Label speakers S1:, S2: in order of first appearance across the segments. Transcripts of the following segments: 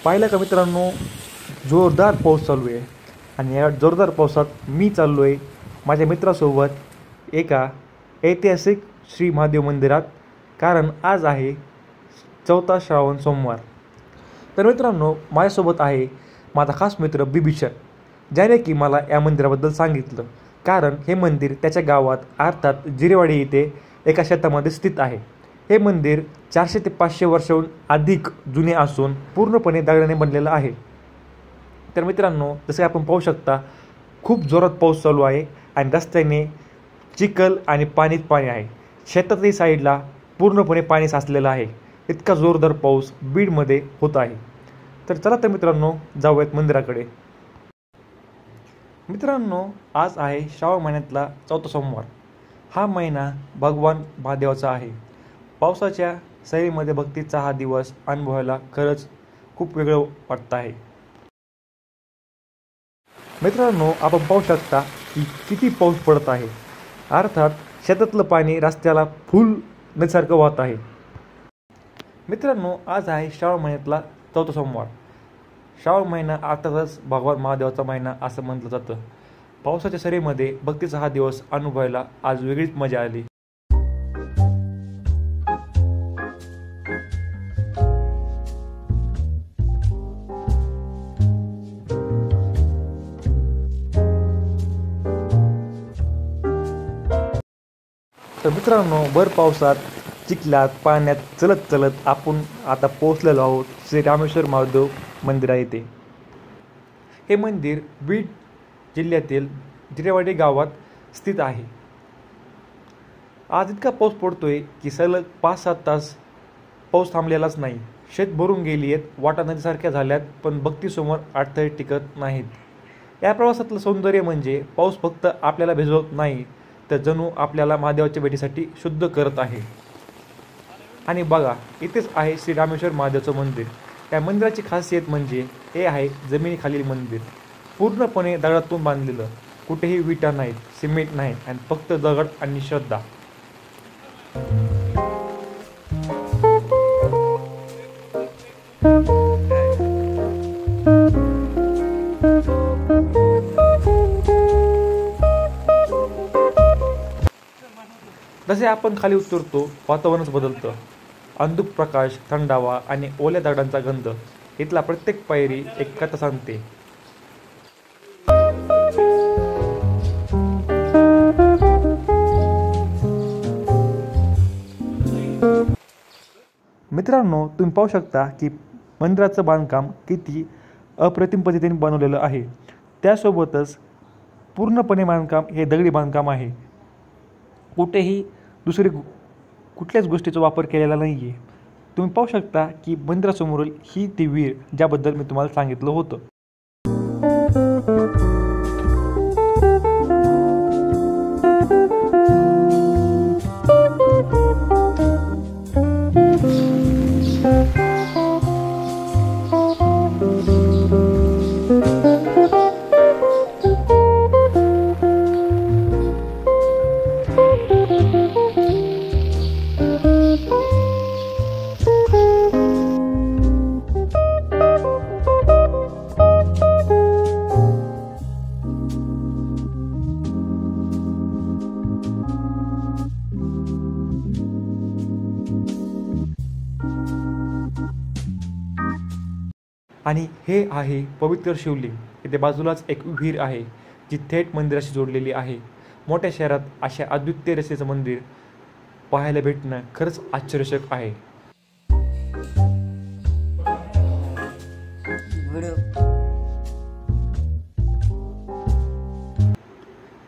S1: पाहिलं का मित्रांनो, जोरदार पाऊस चालू आहे आणि या जोरदार पावसात मी चाललो आहे माझ्या मित्रासोबत एका ऐतिहासिक श्री महादेव मंदिरात, कारण आज आहे 4 श्रावण सोमवार. तर मित्रांनो, माझ्यासोबत आहे माझा खास मित्र बिभीषण, ज्याने की मला या मंदिराबद्दल सांगितलं. कारण हे मंदिर त्याच्या गावात अर्थात जिरेवाडी येथे एका शेतामध्ये स्थित आहे. हे मंदिर 400 ते 500 वर्षाहून अधिक जुने असून पूर्णपणे दगडाने बनलेलं आहे. तर मित्रांनो, जसे आपण पाहू शकता, खूप जोरात पाऊस चालू आहे आणि रस्त्याने चिखल आणि पाणीच पाणी आहे. शेतातही साईडला पूर्णपणे पाणी साचलेलं आहे. इतका जोरदार पाऊस बीडमध्ये होत आहे. तर चला तर मित्रांनो, जाऊयात मंदिराकडे. मित्रांनो, आज आहे श्रावण महिन्यातला 4था सोमवार. हा महिना भगवान महादेवाचा आहे. पावसाच्या सरीमध्ये भक्तीचा हा दिवस अनुभवायला खरंच खूप वेगळं वाटतं आहे. मित्रांनो, आपण पाहू शकता की किती पाऊस पडत आहे. अर्थात शेतातलं पाणी रस्त्याला फुल नदीसारखं वाहत आहे. मित्रांनो, आज आहे श्रावण महिन्यातला 4था सोमवार. श्रावण महिना अर्थातच भगवान महादेवाचा महिना असं म्हटलं जातं. पावसाच्या सरीमध्ये भक्तीचा हा दिवस अनुभवायला आज वेगळीच मजा आली. तर मित्रांनो, भर पावसात चिखलात पाण्यात चलत चलत आपण आता पोहोचलेलो आहोत श्री रामेश्वर महादेव मंदिरा येथे. हे मंदिर बीड जिल्ह्यातील जिरेवाडी गावात स्थित आहे. आज इतका पाऊस पडतोय की सलग 5-7 तास पाऊस थांबलेलाच नाही. शेत भरून गेली आहेत, वाटा नदीसारख्या झाल्यात, पण भक्तीसमोर अडथळे टिकत नाहीत. या प्रवासातलं सौंदर्य म्हणजे पाऊस फक्त आपल्याला भिजवत नाही, तर जणू आपल्याला महादेवाच्या भेटीसाठी शुद्ध करत आहे. आणि बघा, इथेच आहे श्री रामेश्वर महादेवाचं मंदिर. या मंदिराची खासियत म्हणजे हे आहे जमिनीखालील मंदिर, पूर्णपणे दगडातून बांधलेलं. कुठेही विटा नाहीत, सिमेंट नाही, आणि फक्त दगड आणि श्रद्धा. जसे आपण खाली उतरतो, वातावरणच बदलतं. अंधुक प्रकाश, थंडावा आणि ओल्या दगडांचा गंध. इथला प्रत्येक पायरी एक कथा सांगते. मित्रांनो, तुम्ही पाहू शकता की मंदिराचं बांधकाम किती अप्रतिम पद्धतीने बनवलेलं आहे. त्यासोबतच पूर्णपणे बांधकाम हे दगडी बांधकाम आहे. कुठेही कुठल्याच गोष्टीचा वापर केलेला नाही आहे. तुम्ही पाहू शकता की मंदिरासमोरील ही ती विहीर ज्याबद्दल मी तुम्हाला सांगितलं होतं. आणि हे आहे पवित्र शिवलिंग. इथे बाजूलाच एक विहीर आहे जी थेट मंदिराशी जोडलेली आहे. मोठ्या शहरात अशा अद्वितीय रस्त्याचं मंदिर पाहायला भेटणं खरंच आश्चर्यजनक आहे.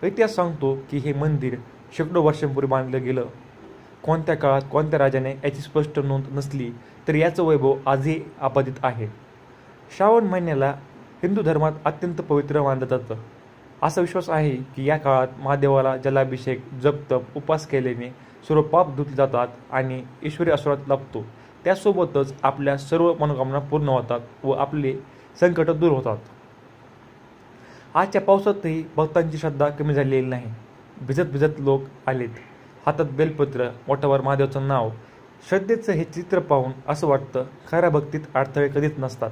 S1: इतिहास सांगतो की हे मंदिर शेकडो वर्षांपूर्वी बांधलं गेलं. कोणत्या काळात कोणत्या राजाने याची स्पष्ट नोंद नसली तरी याचं वैभव आजही अबाधित आहे. श्रावण महिन्याला हिंदू धर्मात अत्यंत पवित्र मानलं जातं. असा विश्वास आहे की या काळात महादेवाला जलाभिषेक, जपतप, उपास केल्याने सर्व पाप धुतले जातात आणि ईश्वरी आशीर्वाद लाभतो. त्यासोबतच आपल्या सर्व मनोकामना पूर्ण होतात व आपले संकट दूर होतात. आजच्या पावसातही भक्तांची श्रद्धा कमी झालेली नाही. भिजत भिजत लोक आलेत, हातात बेलपत्र, मोठ्यावर महादेवाचं नाव. श्रद्धेचं हे चित्र पाहून असं वाटतं खऱ्या भक्तीत अडथळे कधीच नसतात.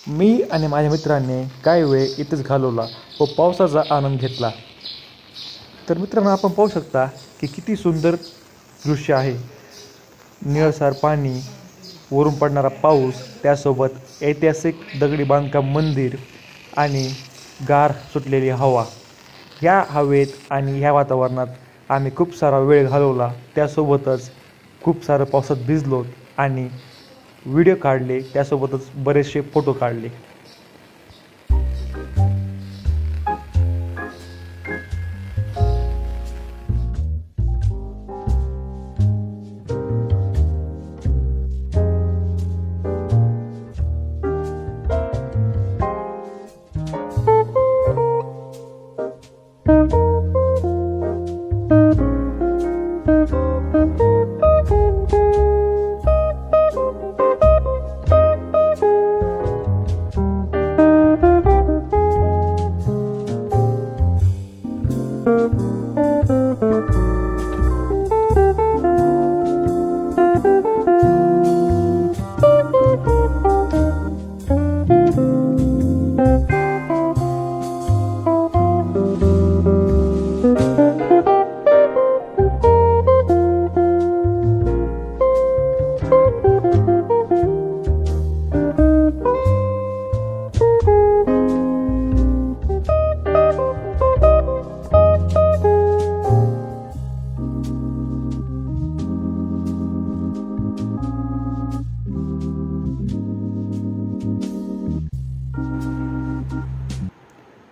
S1: मी आणि माझ्या मित्रांनी काही वेळ इथेच घालवला व पावसाचा आनंद घेतला. तर मित्रांनो, आपण पाहू शकता की किती सुंदर दृश्य आहे. निळसर पाणी, वरून पडणारा पाऊस, त्यासोबत ऐतिहासिक दगडी बांधकाम मंदिर आणि गार सुटलेली हवा. या हवेत आणि ह्या वातावरणात आम्ही खूप सारा वेळ घालवला. त्यासोबतच खूप सारं पावसात भिजलो आणि व्हिडिओ काढले, त्यासोबतच बरेचसे फोटो काढले.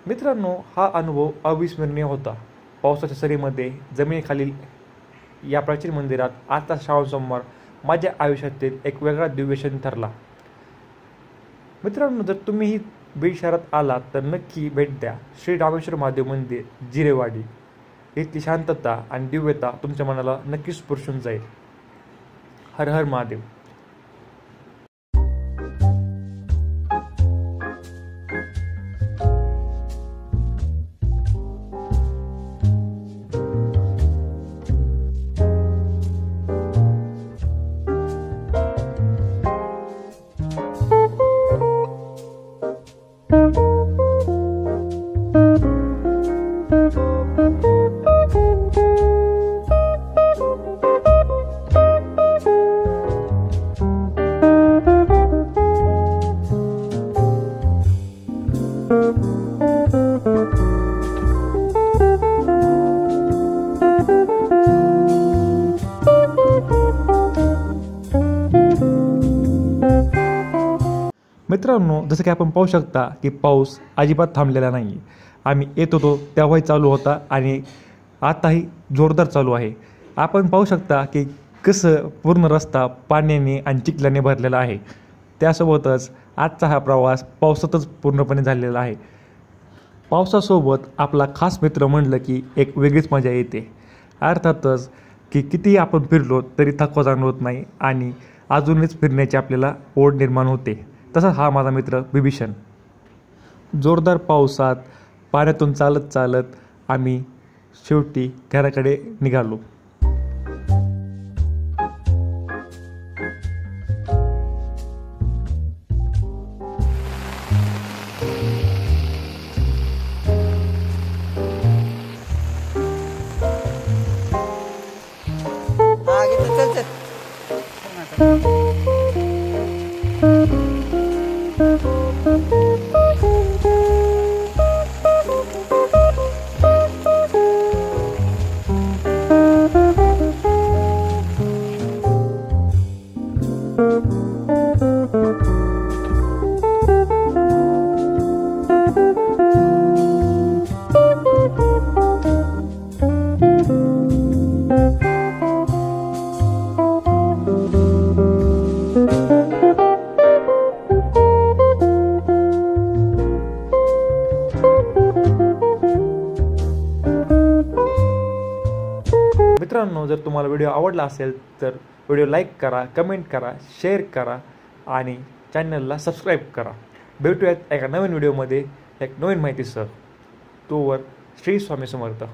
S1: मित्रांनो, हा अनुभव अविस्मरणीय होता. पावसाच्या सरीमध्ये जमिनीखालील या प्राचीन मंदिरात आजचा श्रावण सोमवार माझ्या आयुष्यातील एक वेगळा दिव्य क्षण ठरला. मित्रांनो, जर तुम्हीही बीड शहरात आलात तर नक्की भेट द्या. श्री रामेश्वर महादेव मंदिर, जिरेवाडी. इथली शांतता आणि दिव्यता तुमच्या मनाला नक्कीच स्पर्शून जाईल. हर हर महादेव. मित्रांनो, जसं की आपण पाहू शकता की पाऊस अजिबात थांबलेला नाही. आम्ही येत होतो तेव्हाही चालू होता आणि आताही जोरदार चालू आहे. आपण पाहू शकता की कसं पूर्ण रस्ता पाण्याने आणि चिखलाने भरलेला आहे. त्यासोबतच आजचा हा प्रवास पावसातच पूर्णपणे झालेला आहे. पावसासोबत आपला खास मित्र म्हणलं की एक वेगळीच मजा येते. अर्थातच की कितीही आपण फिरलो तरी थकवा जाणवत नाही आणि अजूनच फिरण्याची आपल्याला ओढ निर्माण होते. तसा हा माझा मित्र बिभीषण. जोरदार पावसात पाण्यातून चालत चालत आम्ही शेवटी घराकडे निघालो. मित्रांनो, जर तुम्हाला व्हिडिओ आवडला असेल तर व्हिडिओ लाईक करा, कमेंट करा, शेअर करा आणि चॅनलला सबस्क्राईब करा. भेटूयात एका नवीन व्हिडिओमध्ये एक नवीन माहितीसह. तोवर श्री स्वामी समर्थ.